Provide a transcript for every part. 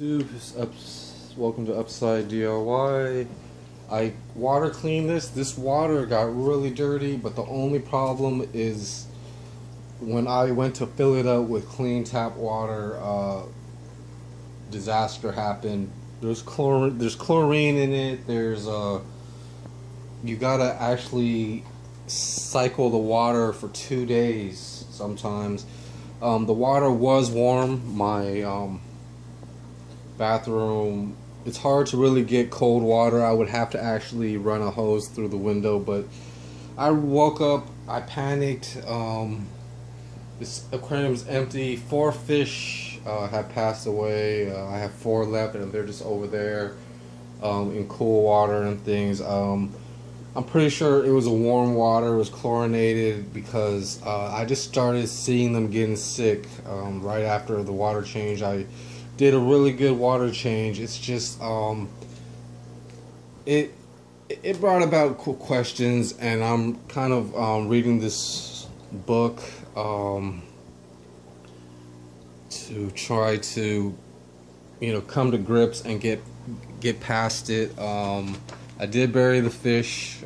Welcome to Upside DIY. I water cleaned this. This water got really dirty, but the only problem is when I went to fill it up with clean tap water, disaster happened. There's chlorine in it. You gotta actually cycle the water for 2 days sometimes. The water was warm. My bathroom, it's hard to really get cold water. I would have to actually run a hose through the window, but I woke up, I panicked. This aquarium's empty. 4 fish have passed away. I have 4 left, and they're just over there in cool water and things. I'm pretty sure it was a warm water. It was chlorinated because I just started seeing them getting sick right after the water change. I did a really good water change. It's just it brought about questions, and I'm kind of reading this book to try to come to grips and get past it. I did bury the fish,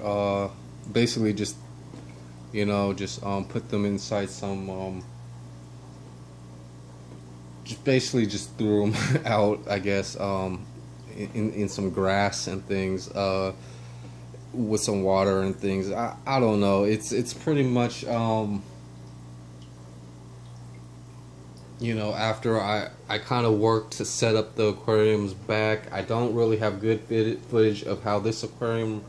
basically just put them inside some just threw them out, I guess, in some grass and things, with some water and things. I don't know. It's pretty much after I kind of worked to set up the aquariums back. I don't really have good footage of how this aquarium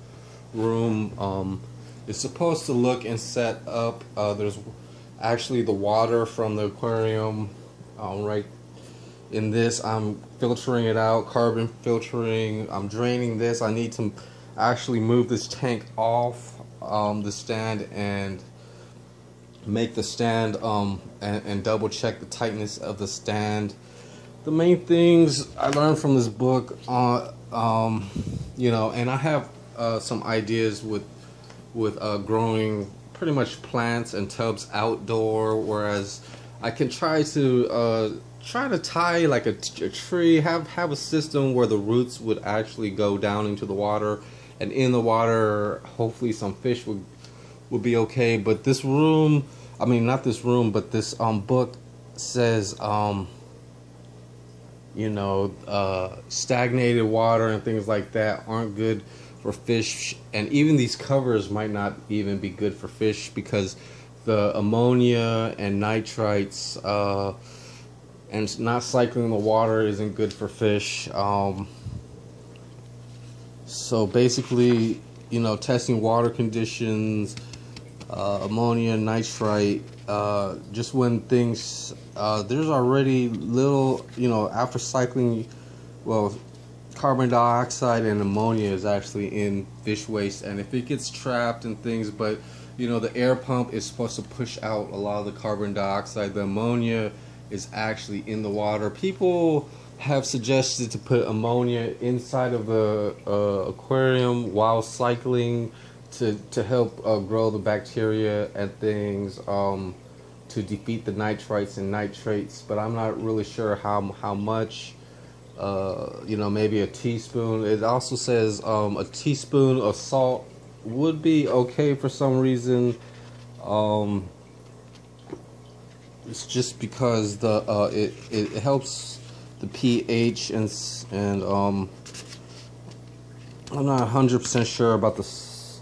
room is supposed to look and set up. There's actually the water from the aquarium right in this. I'm filtering it out, carbon filtering. I'm draining this. I need to actually move this tank off the stand and make the stand and double check the tightness of the stand. The main things I learned from this book, and I have some ideas with growing pretty much plants and tubs outdoor, whereas I can try to tie like a tree, have a system where the roots would actually go down into the water, and in the water hopefully some fish would be okay. But this room, I mean not this room, but this book says stagnated water and things like that aren't good for fish, and even these covers might not even be good for fish because the ammonia and nitrites and not cycling the water isn't good for fish. So basically, testing water conditions, ammonia, nitrite, just when things, there's already little, after cycling, carbon dioxide and ammonia is actually in fish waste, and if it gets trapped and things, but the air pump is supposed to push out a lot of the carbon dioxide. The ammonia is actually in the water. People have suggested to put ammonia inside of the aquarium while cycling to help grow the bacteria and things, to defeat the nitrites and nitrates, but I'm not really sure how much. Maybe a teaspoon. It also says a teaspoon of salt would be okay for some reason. It's just because it helps the pH, and I'm not 100% sure about this.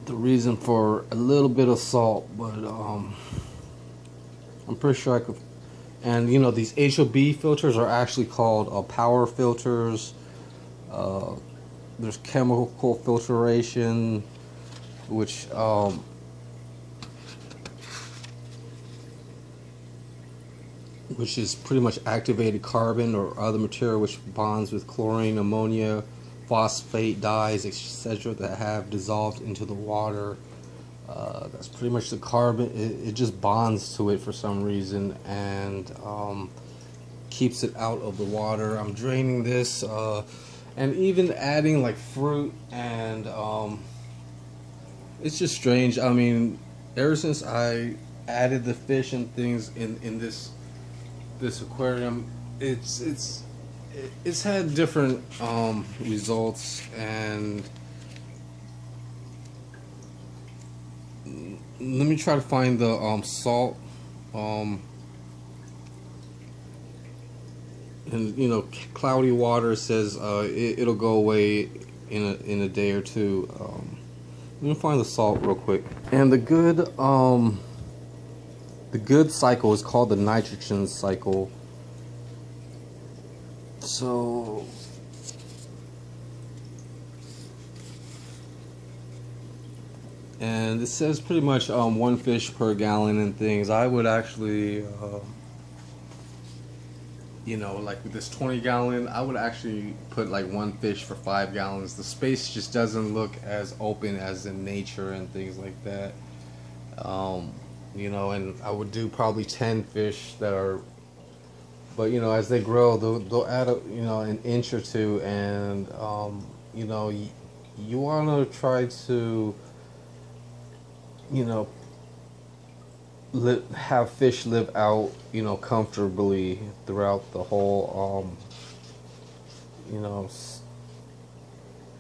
The reason for a little bit of salt, but I'm pretty sure I could. And these HOB filters are actually called power filters. There's chemical filtration, which is pretty much activated carbon or other material which bonds with chlorine, ammonia, phosphate dyes, etc., that have dissolved into the water. That's pretty much the carbon. It just bonds to it for some reason and keeps it out of the water. I'm draining this, and even adding like fruit and It's just strange. I mean, ever since I added the fish and things in this aquarium, it's had different results. And let me try to find the salt. Um, and you know, cloudy water says it'll go away in a day or two. Let me find the salt real quick. And the good cycle is called the nitrogen cycle. So and it says pretty much 1 fish per gallon and things. I would actually you know, like with this 20-gallon, I would actually put like 1 fish for 5 gallons. The space just doesn't look as open as in nature and things like that. You know, and I would do probably 10 fish that are, but you know, as they grow, they'll add you know, an inch or two. And you know, you want to try to, you know, have fish live out, you know, comfortably throughout the whole, you know.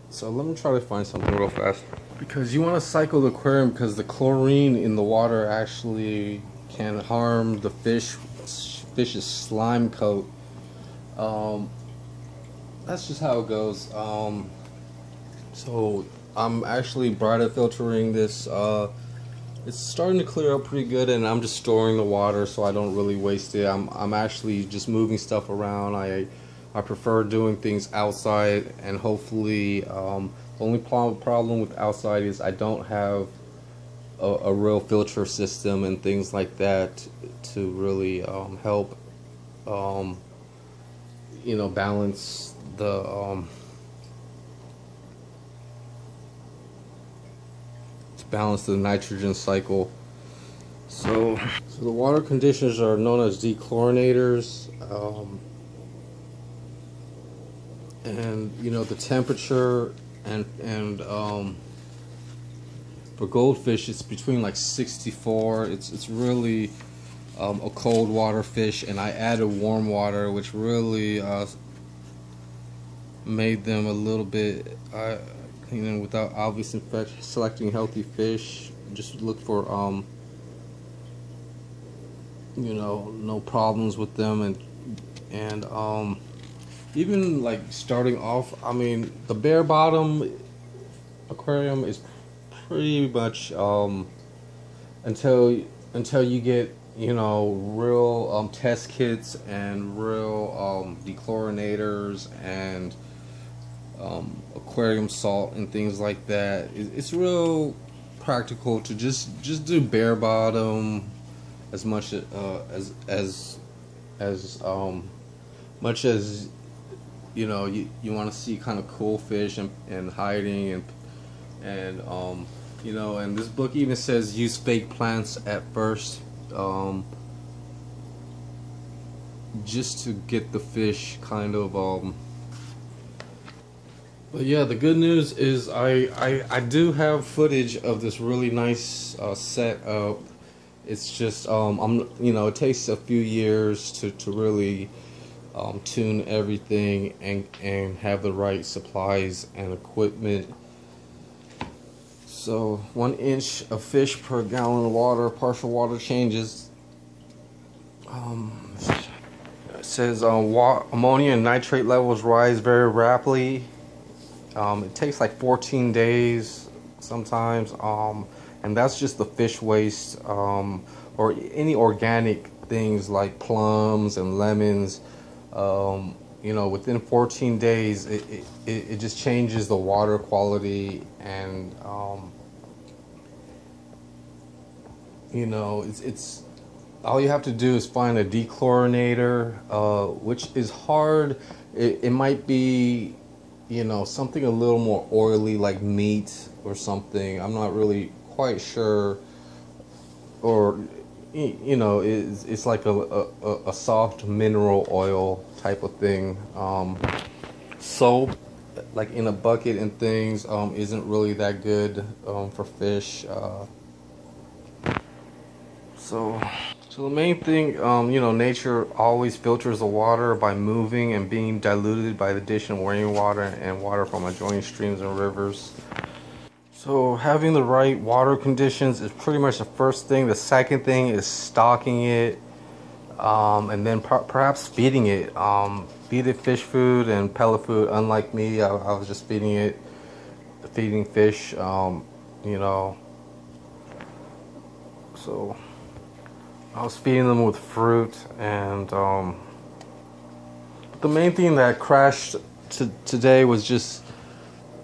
So let me try to find something real fast, because you want to cycle the aquarium, because the chlorine in the water actually can harm the fish's slime coat. That's just how it goes. So I'm actually Brita filtering this. It's starting to clear up pretty good, and I'm just storing the water so I don't really waste it. I'm actually just moving stuff around. I prefer doing things outside, and hopefully the only problem with outside is I don't have a real filter system and things like that to really help you know, balance the nitrogen cycle. So the water conditioners are known as dechlorinators, and you know, the temperature and for goldfish it's between like 64. It's really a cold water fish, and I added warm water, which really made them a little bit you know, without obvious infection. Selecting healthy fish, just look for you know, no problems with them. And even like starting off, I mean, the bare bottom aquarium is pretty much until you get, you know, real test kits and real dechlorinators and aquarium salt and things like that. It's real practical to just do bare bottom as much as much as you know, you want to see kind of cool fish and hiding and you know. And this book even says use fake plants at first, just to get the fish kind of but yeah, the good news is I do have footage of this really nice setup. It's just you know, it takes a few years to really tune everything and have the right supplies and equipment. So 1 inch of fish per gallon of water, partial water changes. It says ammonia and nitrate levels rise very rapidly. It takes like 14 days sometimes, and that's just the fish waste, or any organic things like plums and lemons. You know, within 14 days, it just changes the water quality, and you know, it's all you have to do is find a dechlorinator, which is hard. It might be, you know, something a little more oily like meat or something. I'm not really quite sure. Or, you know, it's like a soft mineral oil type of thing. Soap, like in a bucket and things isn't really that good for fish. So the main thing, you know, nature always filters the water by moving and being diluted by the addition of rainwater and water from adjoining streams and rivers. So having the right water conditions is pretty much the first thing. The second thing is stocking it, and then perhaps feeding it. Feed it fish food and pellet food. Unlike me, I was just feeding fish, you know. So I was feeding them with fruit, and the main thing that crashed today was just,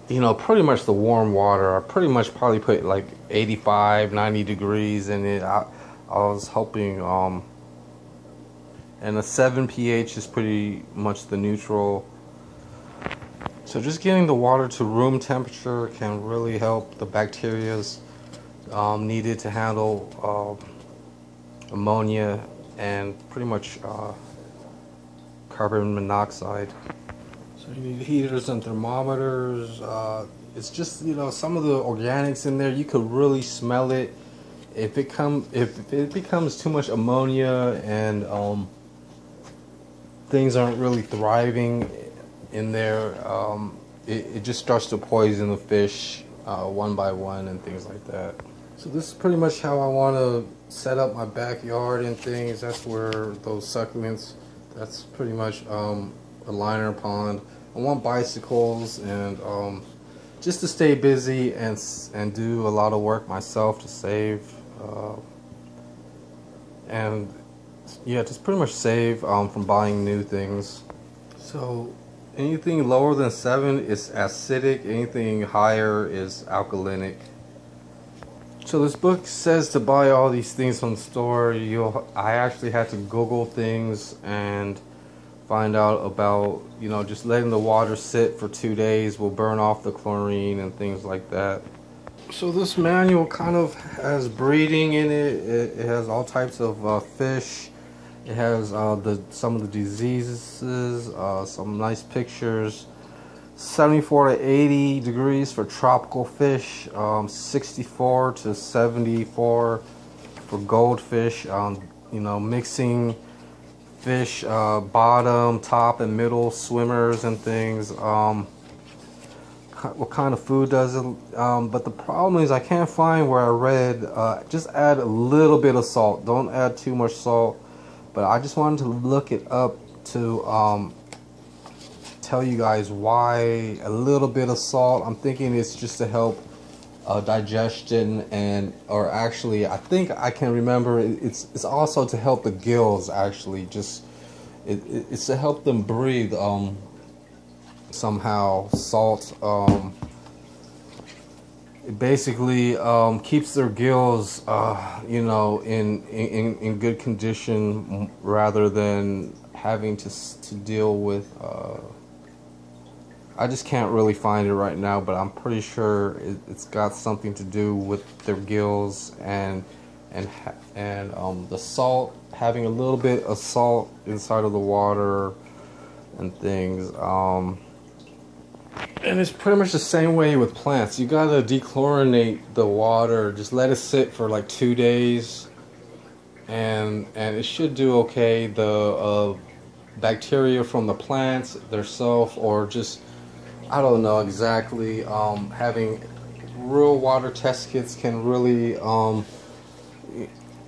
you know, pretty much the warm water. I pretty much probably put like 85, 90 degrees in it. I was hoping, and a 7 pH is pretty much the neutral. So just getting the water to room temperature can really help the bacterias needed to handle ammonia and pretty much carbon monoxide. So you need heaters and thermometers. It's just, you know, some of the organics in there, you could really smell it. If it becomes too much ammonia and things aren't really thriving in there, it just starts to poison the fish one by one and things like that. So this is pretty much how I want to set up my backyard and things. That's where those succulents, that's pretty much a liner pond. I want bicycles and just to stay busy and do a lot of work myself to save and yeah, just pretty much save from buying new things. So anything lower than 7 is acidic, anything higher is alkalinic. So this book says to buy all these things from the store. I actually had to Google things and find out about, you know, just letting the water sit for 2 days will burn off the chlorine and things like that. So this manual kind of has breeding in it. It has all types of fish. It has some of the diseases, some nice pictures. 74 to 80 degrees for tropical fish, 64 to 74 for goldfish. You know, mixing fish, bottom, top, and middle swimmers and things. What kind of food does it? But the problem is I can't find where I read just add a little bit of salt. Don't add too much salt. But I just wanted to look it up to tell you guys why a little bit of salt. I'm thinking it's just to help digestion, or actually I think I can remember it's also to help the gills. Actually, just it's to help them breathe somehow. Salt it basically keeps their gills you know, in good condition rather than having to deal with I just can't really find it right now, but I'm pretty sure it's got something to do with their gills and the salt, having a little bit of salt inside of the water and things. And it's pretty much the same way with plants. You gotta dechlorinate the water, just let it sit for like 2 days, and it should do okay. The bacteria from the plants themselves, or just, I don't know exactly, having real water test kits can really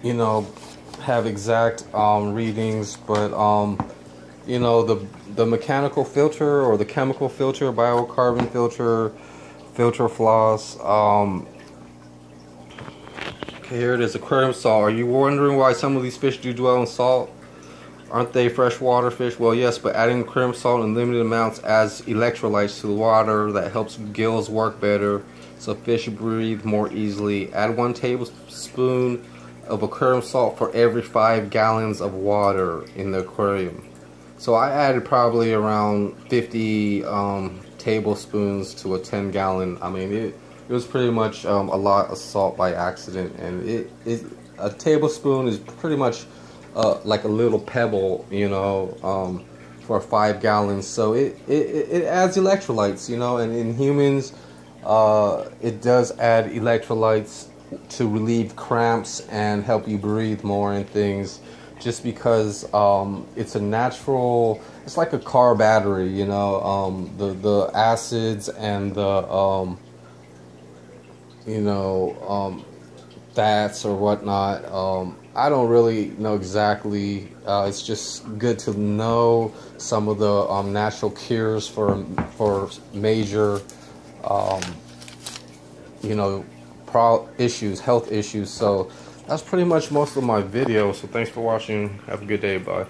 you know, have exact readings, but you know, the mechanical filter or the chemical filter, biocarbon filter, filter floss. Okay, here it is, aquarium salt. Are you wondering why some of these fish do dwell in salt? Aren't they freshwater fish? Well, yes, but adding aquarium salt in limited amounts adds electrolytes to the water that helps gills work better, so fish breathe more easily. Add 1 tablespoon of aquarium salt for every 5 gallons of water in the aquarium. So I added probably around 50 tablespoons to a 10-gallon. I mean, it was pretty much a lot of salt by accident, and a tablespoon is pretty much like a little pebble, you know, for 5 gallons. So it adds electrolytes, you know, and in humans, it does add electrolytes to relieve cramps and help you breathe more and things, just because it's a natural, it's like a car battery, you know, the acids and the you know, fats or whatnot. I don't really know exactly. It's just good to know some of the natural cures for major you know, health issues. So that's pretty much most of my video. So thanks for watching. Have a good day. Bye.